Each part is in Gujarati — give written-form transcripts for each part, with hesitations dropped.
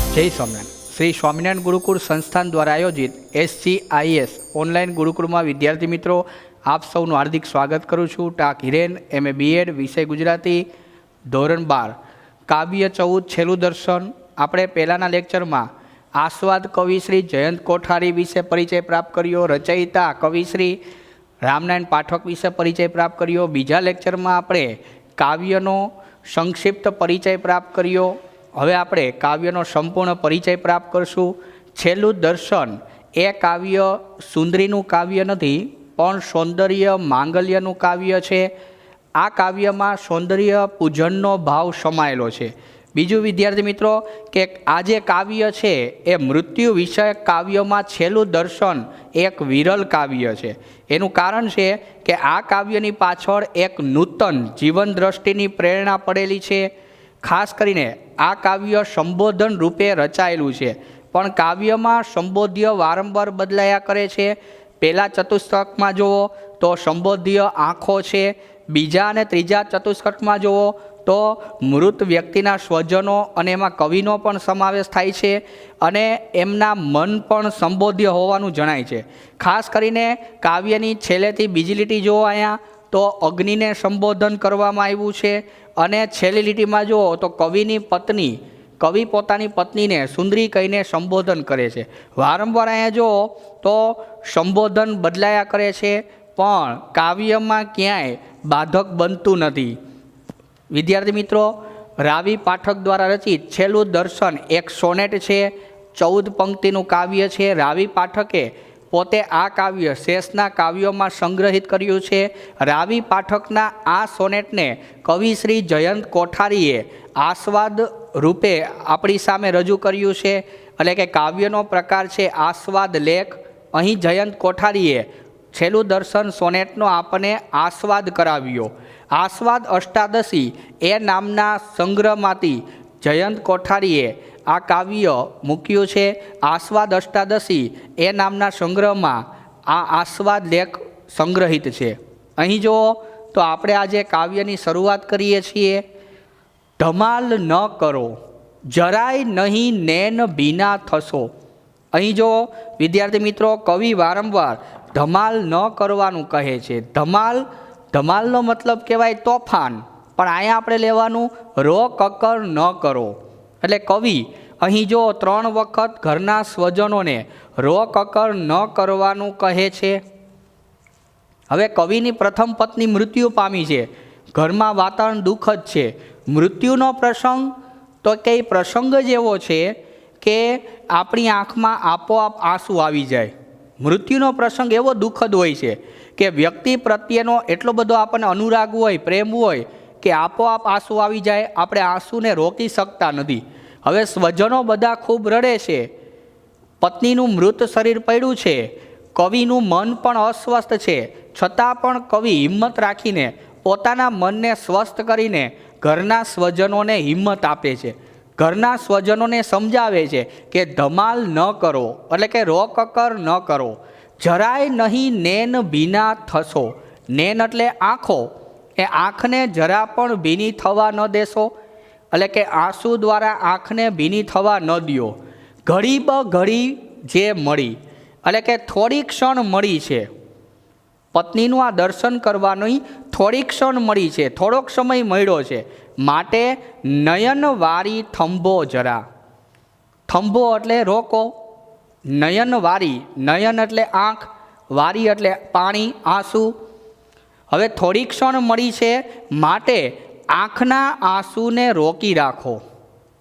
जय स्वामिनारायण। श्री स्वामिनारायण गुरुकुल संस्थान द्वारा आयोजित SGIS ऑनलाइन गुरुकुल में विद्यार्थी मित्रों आप सौનું हार्दिक स्वागत करूँ छूँ। टाक हिरेन MA BEd विषय गुजराती धोरण 12 काव्य 14 छेलू दर्शन। આપણે પહેલાના લેક્ચરમાં આસ્વાદ કવિશ્રી જયંત કોઠારી વિશે પરિચય પ્રાપ્ત કર્યો, રચયિતા કવિશ્રી રામનારાયણ પાઠક વિશે પરિચય પ્રાપ્ત કર્યો। બીજા લેક્ચરમાં આપણે કાવ્યનો સંક્ષિપ્ત પરિચય પ્રાપ્ત કર્યો। હવે આપણે કાવ્યનો સંપૂર્ણ પરિચય પ્રાપ્ત કરશું। છેલ્લું દર્શન એ કાવ્ય સુંદરીનું કાવ્ય નથી પણ સૌંદર્ય માંગલ્યનું કાવ્ય છે। આ કાવ્યમાં સૌંદર્ય પૂજનનો ભાવ સમાયેલો છે। બીજું વિદ્યાર્થી મિત્રો કે આ જે કાવ્ય છે એ મૃત્યુ વિષયક કાવ્યમાં છેલ્લું દર્શન એક વિરલ કાવ્ય છે। એનું કારણ છે કે આ કાવ્યની પાછળ એક નૂતન જીવન દ્રષ્ટિની પ્રેરણા પડેલી છે। ખાસ કરીને આ કાવ્ય સંબોધન રૂપે રચાયેલું છે પણ કાવ્યમાં સંબોધ્ય વારંવાર બદલાયા કરે છે। પહેલા ચતુષ્ટકમાં જુઓ તો સંબોધ્ય આંખો છે, બીજા અને ત્રીજા ચતુષ્ટકમાં જુઓ તો મૃત વ્યક્તિના સ્વજનો અને એમાં કવિનો પણ સમાવેશ થાય છે અને એમના મન પણ સંબોધ્ય હોવાનું જણાય છે। ખાસ કરીને કાવ્યની છેલ્લેથી બીજી લીટી જુઓ અહીંયા તો અગ્નિને સંબોધન કરવામાં આવ્યું છે અને છેલ્લી લીટીમાં જુઓ તો કવિની પત્ની, કવિ પોતાની પત્નીને સુંદરી કહીને સંબોધન કરે છે। વારંવાર અહીંયા જુઓ તો સંબોધન બદલાયા કરે છે પણ કાવ્યમાં ક્યાંય બાધક બનતું નથી। વિદ્યાર્થી મિત્રો રાવી પાઠક દ્વારા રચિત છેલ્લું દર્શન એક સોનેટ છે, 14 પંક્તિનું કાવ્ય છે। રાવી પાઠકે પોતે આ કાવ્ય શેષના કાવ્યોમાં સંગ્રહિત કર્યું છે। રાવી પાઠકના આ સોનેટને કવિ શ્રી જયંત કોઠારીએ આસ્વાદ રૂપે આપણી સામે રજૂ કર્યું છે, એટલે કે કાવ્યનો પ્રકાર છે આસ્વાદ લેખ। અહીં જયંત કોઠારીએ છેલ્લું દર્શન સોનેટનો આપણને આસ્વાદ કરાવ્યો। આસ્વાદ અષ્ટાદશી એ નામના સંગ્રહમાંથી જયંત કોઠારીએ આ કાવ્ય મૂક્યું છે। આસ્વાદ અષ્ટાદશી એ નામના સંગ્રહમાં આ આસ્વાદ લેખ સંગ્રહિત છે। અહીં જુઓ તો આપણે આજે કાવ્યની શરૂઆત કરીએ છીએ। ધમાલ ન કરો જરાય નહીં નેન ભીના થશો। અહીં જો વિદ્યાર્થી મિત્રો કવિ વારંવાર ધમાલ ન કરવાનું કહે છે। ધમાલનો મતલબ કહેવાય તોફાન, પણ અહીંયા આપણે લેવાનું રો કકર ન કરો। એટલે કવિ અહીં જો 3 વખત ઘરના સ્વજનોને રો કકર ન કરવાનું કહે છે। હવે કવિની પ્રથમ પત્ની મૃત્યુ પામી છે, ઘરમાં વાતાવરણ દુઃખદ છે। મૃત્યુનો પ્રસંગ તો કંઈ પ્રસંગ જ એવો છે કે આપણી આંખમાં આપોઆપ આંસુ આવી જાય। મૃત્યુનો પ્રસંગ એવો દુઃખદ હોય છે કે વ્યક્તિ પ્રત્યેનો એટલો બધો આપણને અનુરાગ હોય, પ્રેમ હોય કે આપોઆપ આંસુ આવી જાય, આપણે આંસુને રોકી શકતા નથી। હવે સ્વજનો બધા ખૂબ રડે છે, પત્નીનું મૃત શરીર પડ્યું છે, કવિનું મન પણ અસ્વસ્થ છે, છતાં પણ કવિ હિંમત રાખીને પોતાના મનને સ્વસ્થ કરીને ઘરના સ્વજનોને હિંમત આપે છે, ઘરના સ્વજનોને સમજાવે છે કે ધમાલ ન કરો, એટલે કે રો કકર ન કરો। જરાય નહીં નેન ભીના થશો। નેન એટલે આંખો, એ આંખને જરા પણ ભીની થવા ન દેશો, એટલે કે આંસુ દ્વારા આંખને ભીની થવા ન દો। ઘડી બ ઘડી જે મળી, એટલે કે થોડી ક્ષણ મળી છે, પત્નીનું આ દર્શન કરવાની થોડી ક્ષણ મળી છે, થોડોક સમય મળ્યો છે, માટે નયન વારી થંભો જરા। થંભો એટલે રોકો, નયન વારી, નયન એટલે આંખ, વારી એટલે પાણી, આંસુ। હવે થોડી ક્ષણ મળી છે માટે આંખના આંસુને રોકી રાખો।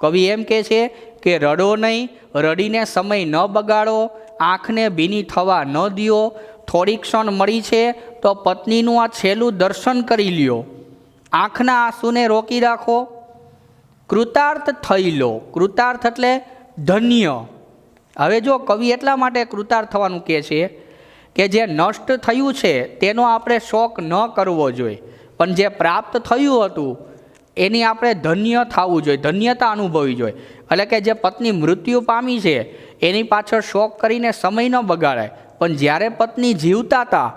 કવિ એમ કહે છે કે રડો નહીં, રડીને સમય ન બગાડો, આંખને ભીની થવા ન દો। થોડી ક્ષણ મળી છે તો પત્નીનું આ છેલ્લું દર્શન કરી લ્યો, આંખના આંસુને રોકી રાખો। કૃતાર્થ થઈ લો, કૃતાર્થ એટલે ધન્ય। હવે જો કવિ એટલા માટે કૃતાર્થ થવાનું કહે છે કે જે નષ્ટ થયું છે તેનો આપણે શોક ન કરવો જોઈએ, પણ જે પ્રાપ્ત થયું હતું એની આપણે ધન્ય થવું જોઈએ, ધન્યતા અનુભવવી જોઈએ। એટલે કે જે પત્ની મૃત્યુ પામી છે એની પાછળ શોક કરીને સમય ન બગાડાય, પણ જ્યારે પત્ની જીવતા હતા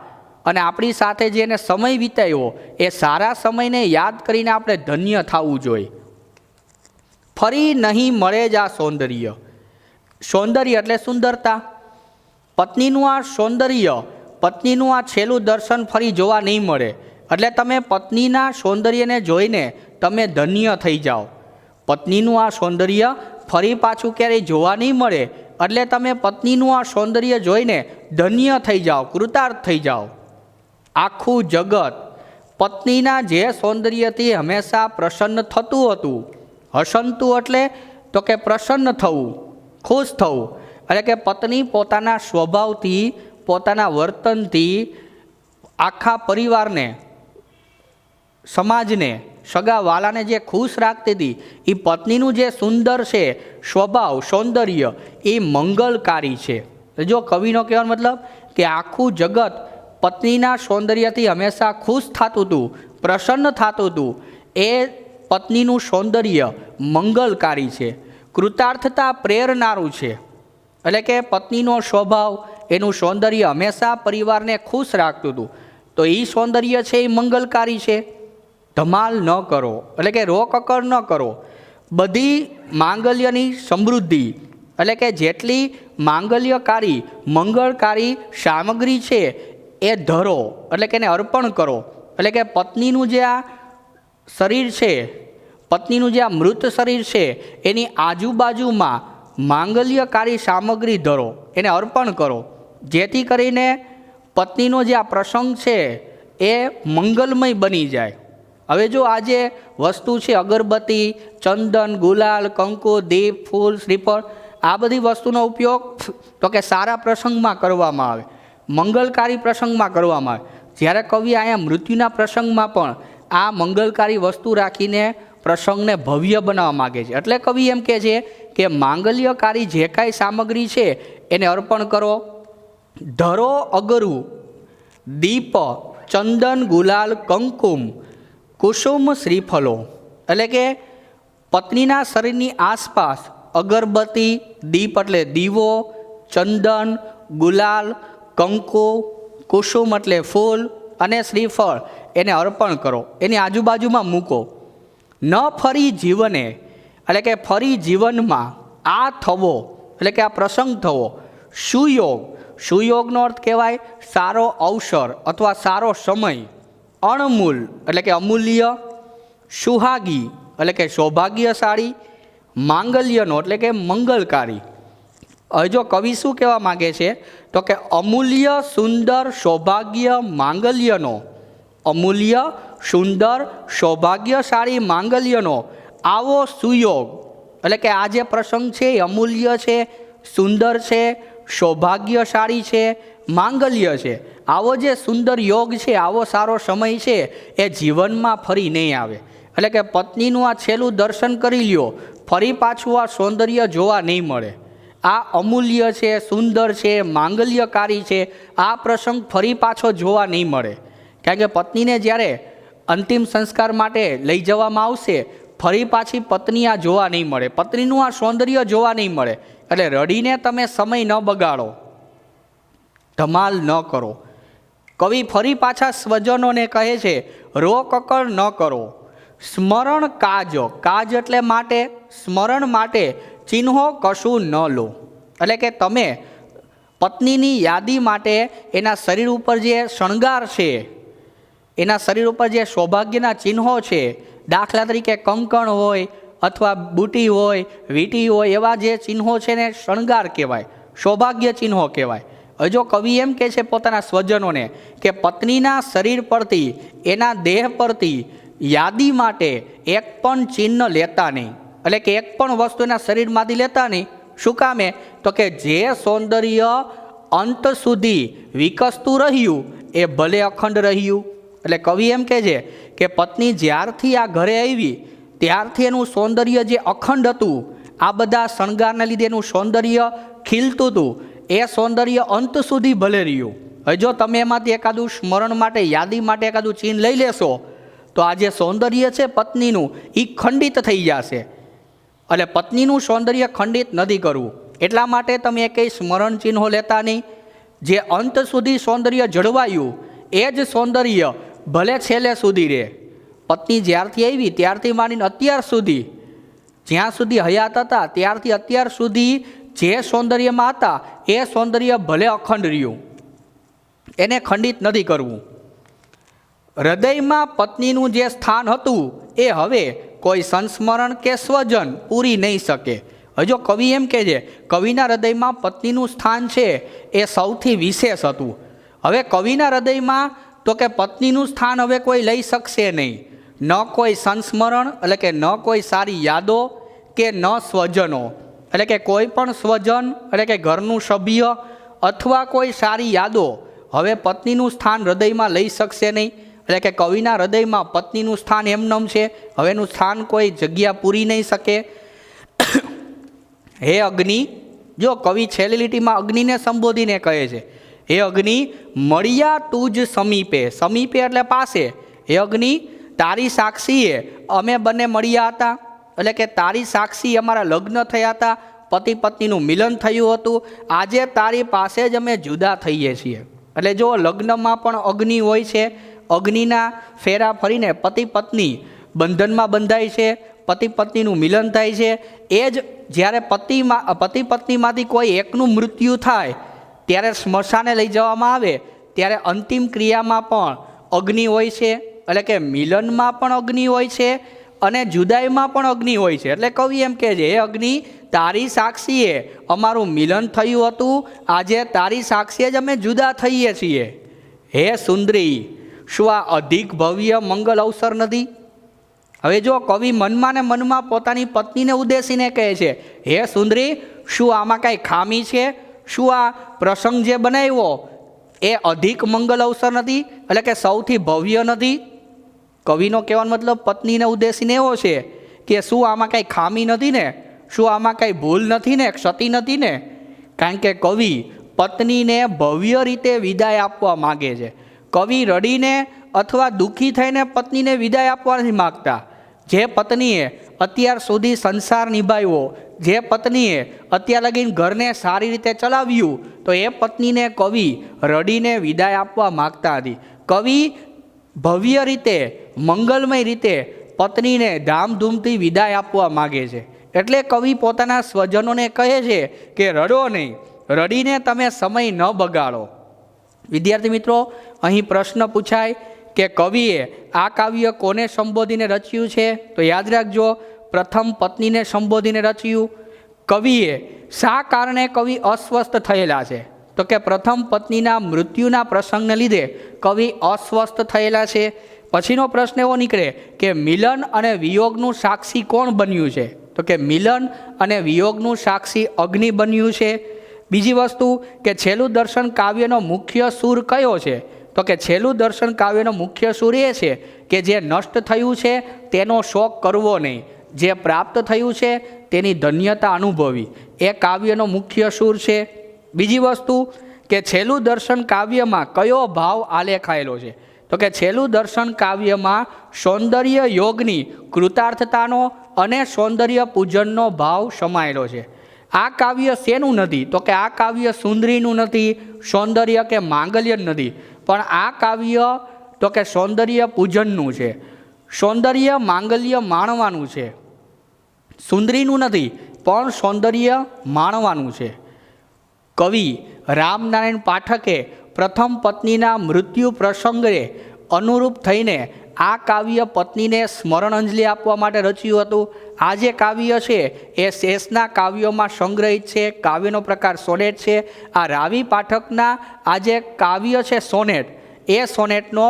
અને આપણી સાથે જેને સમય વિતાવ્યો એ સારા સમયને યાદ કરીને આપણે ધન્ય થવું જોઈએ। ફરી નહીં મળે જ આ સૌંદર્ય. સૌંદર્ય એટલે સુંદરતા. પત્નીનું આ સૌંદર્ય, પત્નીનું આ છેલ્લું દર્શન ફરી જોવા નહીં મળે. એટલે તમે પત્નીના સૌંદર્યને જોઈને તમે ધન્ય થઈ જાઓ. પત્નીનું આ સૌંદર્ય ફરી પાછું ક્યારેય જોવા નહીં મળે. એટલે તમે પત્નીનું આ સૌંદર્ય જોઈને ધન્ય થઈ જાઓ, કૃતાર્થ થઈ જાઓ. આખું જગત પત્નીના જે સૌંદર્યથી હંમેશા પ્રસન્ન થતું હતું. હસનતું એટલે તો કે પ્રસન્ન થવું, ખુશ થવું. એટલે કે પત્ની પોતાના સ્વભાવથી, પોતાના વર્તનથી આખા પરિવારને, સમાજને, સગા વાલાને જે ખુશ રાખતી હતી, એ પત્નીનું જે સુંદર છે સ્વભાવ, સૌંદર્ય, એ મંગલકારી છે. જો કવિનો કહેવાનો મતલબ કે આખું જગત પત્નીના સૌંદર્યથી હંમેશા ખુશ થતું હતું, પ્રસન્ન થતું હતું. એ પત્નીનું સૌંદર્ય મંગલકારી છે, કૃતાર્થતા પ્રેરનારું છે. એટલે કે પત્નીનો સ્વભાવ, એનું સૌંદર્ય હંમેશા પરિવારને ખુશ રાખતું હતું. તો એ સૌંદર્ય છે એ મંગલકારી છે. ધમાલ ન કરો, એટલે કે રોકકર ન કરો. બધી માંગલ્યની સમૃદ્ધિ, એટલે કે જેટલી માંગલ્યકારી, મંગળકારી સામગ્રી છે એ ધરો, એટલે કે એને અર્પણ કરો. એટલે કે પત્નીનું જે આ શરીર છે, પત્નીનું જે આ મૃત શરીર છે, એની આજુબાજુમાં માંગલ્યકારી સામગ્રી ધરો, એને અર્પણ કરો. જેથી કરીને પત્નીનો જે આ પ્રસંગ છે એ મંગલમય બની જાય. હવે જો આજે વસ્તુ છે અગરબત્તી, ચંદન, ગુલાલ, કંકુ, દીપ, ફૂલ, શ્રીફળ, આ બધી વસ્તુનો ઉપયોગ તો કે સારા પ્રસંગમાં કરવામાં આવે, મંગલકારી પ્રસંગમાં કરવામાં આવે. જ્યારે કવિ અહીંયા મૃત્યુના પ્રસંગમાં પણ આ મંગલકારી વસ્તુ રાખીને પ્રસંગને ભવ્ય બનાવવા માગે છે. એટલે કવિ એમ કહે છે કે માંગલ્યકારી જે કાંઈ સામગ્રી છે એને અર્પણ કરો. ધરો અગરુ, દીપ, ચંદન, ગુલાલ, કંકુમ, કુસુમ, શ્રીફલો. એટલે કે પત્નીના શરીરની આસપાસ અગરબત્તી, દીપ એટલે દીવો, ચંદન, ગુલાલ, કંકુ, કુસુમ એટલે ફૂલ અને શ્રીફળ એને અર્પણ કરો, એની આજુબાજુમાં મૂકો. ન ફરી જીવને, એટલે કે ફરી જીવનમાં આ થવો, એટલે કે આ પ્રસંગ થવો. સુયોગ, સુયોગનો અર્થ કહેવાય સારો અવસર અથવા સારો સમય. અણમૂલ એટલે કે અમૂલ્ય. સુહાગી એટલે કે સૌભાગ્યશાળી. માંગલ્યનો એટલે કે મંગલકારી. હવે જો કવિ શું કહેવા માગે છે તો કે અમૂલ્ય, સુંદર, સૌભાગ્ય, માંગલ્યનો, અમૂલ્ય, સુંદર, સૌભાગ્યશાળી માંગલ્યનો આવો સુયોગ. એટલે કે આ જે પ્રસંગ છે એ અમૂલ્ય છે, સુંદર છે, સૌભાગ્યશાળી છે, માંગલ્ય છે. આવો જે સુંદર યોગ છે, આવો સારો સમય છે એ જીવનમાં ફરી નહીં આવે. એટલે કે પત્નીનું આ છેલ્લું દર્શન કરી લ્યો, ફરી પાછું આ સૌંદર્ય જોવા નહીં મળે. આ અમૂલ્ય છે, સુંદર છે, માંગલ્યકારી છે. આ પ્રસંગ ફરી પાછો જોવા નહીં મળે. કારણ કે પત્નીને જ્યારે અંતિમ સંસ્કાર માટે લઈ જવામાં આવશે, ફરી પાછી પત્ની આ જોવા નહીં મળે, પત્નીનું આ સૌંદર્ય જોવા નહીં મળે. એટલે રડીને તમે સમય ન બગાડો, ધમાલ ન કરો. કવિ ફરી પાછા સ્વજનોને કહે છે રોકકળ ન કરો. સ્મરણ કાજ, કાજ એટલે માટે, સ્મરણ માટે ચિહ્નો કશું ન લો. એટલે કે તમે પત્નીની યાદી માટે એના શરીર ઉપર જે શણગાર છે, એના શરીર ઉપર જે સૌભાગ્યના ચિહ્નો છે, દાખલા તરીકે કંકણ હોય અથવા બુટી હોય, વીંટી હોય, એવા જે ચિહ્નો છે ને શણગાર કહેવાય, સૌભાગ્ય ચિહ્નો કહેવાય. હવે જો કવિ એમ કહે છે પોતાના સ્વજનોને કે પત્નીના શરીર પરથી, એના દેહ પરથી યાદી માટે એક પણ ચિહ્ન લેતા નહીં. એટલે કે એક પણ વસ્તુ એના શરીરમાંથી લેતા નહીં. શું કામે? તો કે જે સૌંદર્ય અંત સુધી વિકસતું રહ્યું એ ભલે અખંડ રહ્યું. એટલે કવિ એમ કહે છે કે પત્ની જ્યારથી આ ઘરે આવી ત્યારથી એનું સૌંદર્ય જે અખંડ હતું, આ બધા શણગારને લીધે એનું સૌંદર્ય ખીલતું હતું, એ સૌંદર્ય અંત સુધી ભલે રહ્યું. હવે જો તમે એમાંથી એકાદું સ્મરણ માટે, યાદી માટે એકાદું ચિહ્ન લઈ લેશો તો આ જે સૌંદર્ય છે પત્નીનું એ ખંડિત થઈ જશે. એટલે પત્નીનું સૌંદર્ય ખંડિત નથી કરવું. એટલા માટે તમે કંઈ સ્મરણ ચિહ્નો લેતા નહીં. જે અંત સુધી સૌંદર્ય જળવાયું એ જ સૌંદર્ય ભલે છેલ્લે સુધી રહે. પત્ની જ્યારથી આવી ત્યારથી માંડીને અત્યાર સુધી જ્યાં સુધી હયાત હતા ત્યારથી અત્યાર સુધી જે સૌંદર્યમાં હતા એ સૌંદર્ય ભલે અખંડ રહ્યું, એને ખંડિત નથી કરવું. હૃદયમાં પત્નીનું જે સ્થાન હતું એ હવે કોઈ સંસ્મરણ કે સ્વજન પૂરી નહીં શકે. હજો કવિ એમ કહે છે, કવિના હૃદયમાં પત્નીનું સ્થાન છે એ સૌથી વિશેષ હતું. હવે કવિના હૃદયમાં તો કે પત્નીનું સ્થાન હવે કોઈ લઈ શકશે નહીં. ન કોઈ સંસ્મરણ એટલે કે ન કોઈ સારી યાદો કે ન સ્વજનો એટલે કે કોઈ પણ સ્વજન એટલે કે ઘરનું સભ્ય અથવા કોઈ સારી યાદો હવે પત્નીનું સ્થાન હૃદયમાં લઈ શકશે નહીં. એટલે કે કવિના હૃદયમાં પત્નીનું સ્થાન એમનેમ છે, હવેનું સ્થાન કોઈ જગ્યા પૂરી નહીં શકે. હે અગ્નિ, જો કવિ છેલ્લી લીટીમાં અગ્નિને સંબોધીને કહે છે, હે અગ્નિ મળ્યા તું જ સમીપે. સમીપે એટલે પાસે. હે અગ્નિ, તારી સાક્ષીએ અમે બંને મળ્યા હતા, એટલે કે તારી સાક્ષી અમારા લગ્ન થયા હતા, પતિ પત્નીનું મિલન થયું હતું. આજે તારી પાસે જ અમે જુદા થઈએ છીએ. એટલે જો લગ્નમાં પણ અગ્નિ હોય છે, અગ્નિના ફેરા ફરીને પતિ પત્ની બંધનમાં બંધાય છે, પતિ પત્નીનું મિલન થાય છે. એ જ જ્યારે પતિ પત્નીમાંથી કોઈ એકનું મૃત્યુ થાય ત્યારે સ્મશાને લઈ જવામાં આવે ત્યારે અંતિમ ક્રિયામાં પણ અગ્નિ હોય છે. એટલે કે મિલનમાં પણ અગ્નિ હોય છે અને જુદાઈમાં પણ અગ્નિ હોય છે. એટલે કવિ એમ કહે છે, હે અગ્નિ, તારી સાક્ષીએ અમારું મિલન થયું હતું, આજે તારી સાક્ષીએ જ અમે જુદા થઈએ છીએ. હે સુંદરી, શું આ અધિક ભવ્ય મંગલ અવસર નથી? હવે જો કવિ મનમાં ને મનમાં પોતાની પત્નીને ઉદ્દેશીને કહે છે, હે સુંદરી, શું આમાં કાંઈ ખામી છે? શું આ પ્રસંગ જે બનાવ્યો એ અધિક મંગલ અવસર નથી? એટલે કે સૌથી ભવ્ય નથી? કવિનો કહેવાનો મતલબ પત્નીને ઉદ્દેશીને એવો છે કે શું આમાં કાંઈ ખામી નથી ને? શું આમાં કાંઈ ભૂલ નથી ને? ક્ષતિ નથી ને? કારણ કે કવિ પત્નીને ભવ્ય રીતે વિદાય આપવા માગે છે. કવિ રડીને અથવા દુઃખી થઈને પત્નીને વિદાય આપવા નથી માગતા. જે પત્નીએ અત્યાર સુધી સંસાર નિભાવ્યો, જે પત્નીએ અત્યાર લગીને ઘરને સારી રીતે ચલાવ્યું, તો એ પત્નીને કવિ રડીને વિદાય આપવા માગતા હતી. કવિ ભવ્ય રીતે, મંગલમય રીતે પત્નીને ધામધૂમથી વિદાય આપવા માગે છે. એટલે કવિ પોતાના સ્વજનોને કહે છે કે રડો નહીં, રડીને તમે સમય ન બગાડો. વિદ્યાર્થી મિત્રો, અહીં પ્રશ્ન પૂછાય કે કવિએ આ કાવ્ય કોને સંબોધીને રચ્યું છે? તો યાદ રાખજો, પ્રથમ પત્નીને સંબોધીને રચ્યું. કવિએ શા કારણે કવિ અસ્વસ્થ થયેલા છે? તો કે પ્રથમ પત્નીના મૃત્યુના પ્રસંગને લીધે કવિ અસ્વસ્થ થયેલા છે. પછીનો પ્રશ્ન એવો નીકળે કે મિલન અને વિયોગનું સાક્ષી કોણ બન્યું છે? તો કે મિલન અને વિયોગનું સાક્ષી અગ્નિ બન્યું છે. બીજી વસ્તુ કે છેલ્લું દર્શન કાવ્યનો મુખ્ય સૂર કયો છે? તો કે છેલ્લું દર્શન કાવ્યનો મુખ્ય સૂર એ છે કે જે નષ્ટ થયું છે તેનો શોક કરવો નહીં, જે પ્રાપ્ત થયું છે તેની ધન્યતા અનુભવી, એ કાવ્યનો મુખ્ય સૂર છે. બીજી વસ્તુ કે છેલ્લું દર્શન કાવ્યમાં કયો ભાવ આલેખાયેલો છે? તો કે છેલ્લું દર્શન કાવ્યમાં સૌંદર્ય યોગની કૃતાર્થતાનો અને સૌંદર્ય પૂજનનો ભાવ સમાયેલો છે. આ કાવ્ય શેનું નથી? તો કે આ કાવ્ય સુંદરીનું નથી, સૌંદર્ય કે માંગલ્ય નથી, પણ આ કાવ્ય તો કે સૌંદર્ય પૂજનનું છે. સૌંદર્ય માંગલ્ય માણવાનું છે. સુંદરીનું નથી પણ સૌંદર્ય માણવાનું છે. કવિ રામનારાયણ પાઠકે પ્રથમ પત્નીના મૃત્યુ પ્રસંગે અનુરૂપ થઈને આ કાવ્ય પત્નીને સ્મરણાંજલિ આપવા માટે રચ્યું હતું. આ જે કાવ્ય છે એ શેષના કાવ્યોમાં સંગ્રહિત છે. કાવ્યનો પ્રકાર સોનેટ છે. આ રાવી પાઠકના આ જે કાવ્ય છે સોનેટ, એ સોનેટનો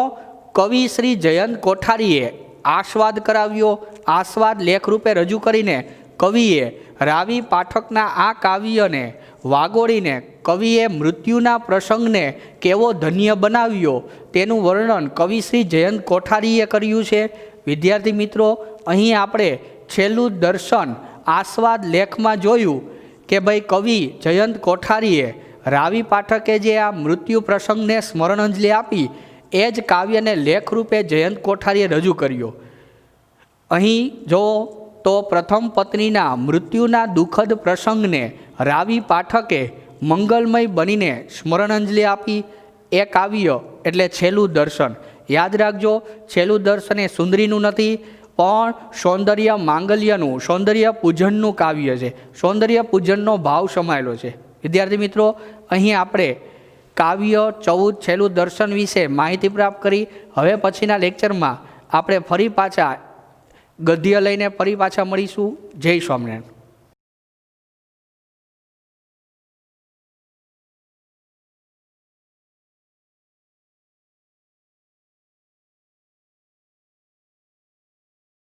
કવિ શ્રી જયંત કોઠારીએ આસ્વાદ કરાવ્યો. આસ્વાદ લેખરૂપે રજૂ કરીને કવિએ રાવી પાઠકના આ કાવ્યને વાગોળીને કવિએ મૃત્યુના પ્રસંગને કેવો ધન્ય બનાવ્યો તેનું વર્ણન કવિ શ્રી જયંત કોઠારીએ કર્યું છે. વિદ્યાર્થી મિત્રો, અહીં આપણે છેલ્લું દર્શન આસ્વાદ લેખમાં જોયું કે ભાઈ કવિ જયંત કોઠારીએ રાવી પાઠકે જે આ મૃત્યુ પ્રસંગને સ્મરણાંજલિ આપી એ જ કાવ્યને લેખરૂપે જયંત કોઠારીએ રજૂ કર્યો. અહીં જો તો પ્રથમ પત્નીના મૃત્યુના દુઃખદ પ્રસંગને રાવી પાઠકે મંગલમય બનીને સ્મરણાંજલિ આપી. એ કાવ્ય એટલે છેલ્લું દર્શન. યાદ રાખજો, છેલ્લું દર્શન એ સુંદરીનું નથી, પણ સૌંદર્ય માંગલ્યનું સૌંદર્ય પૂજનનું કાવ્ય છે. સૌંદર્ય પૂજનનો ભાવ સમાયેલો છે. વિદ્યાર્થી મિત્રો, અહીં આપણે કાવ્ય 14 છેલ્લું દર્શન વિશે માહિતી પ્રાપ્ત કરી. હવે પછીના લેક્ચરમાં આપણે ફરી પાછા ગદ્ય લઈને ફરી પાછા મળીશું. જય સ્વામિનારાયણ.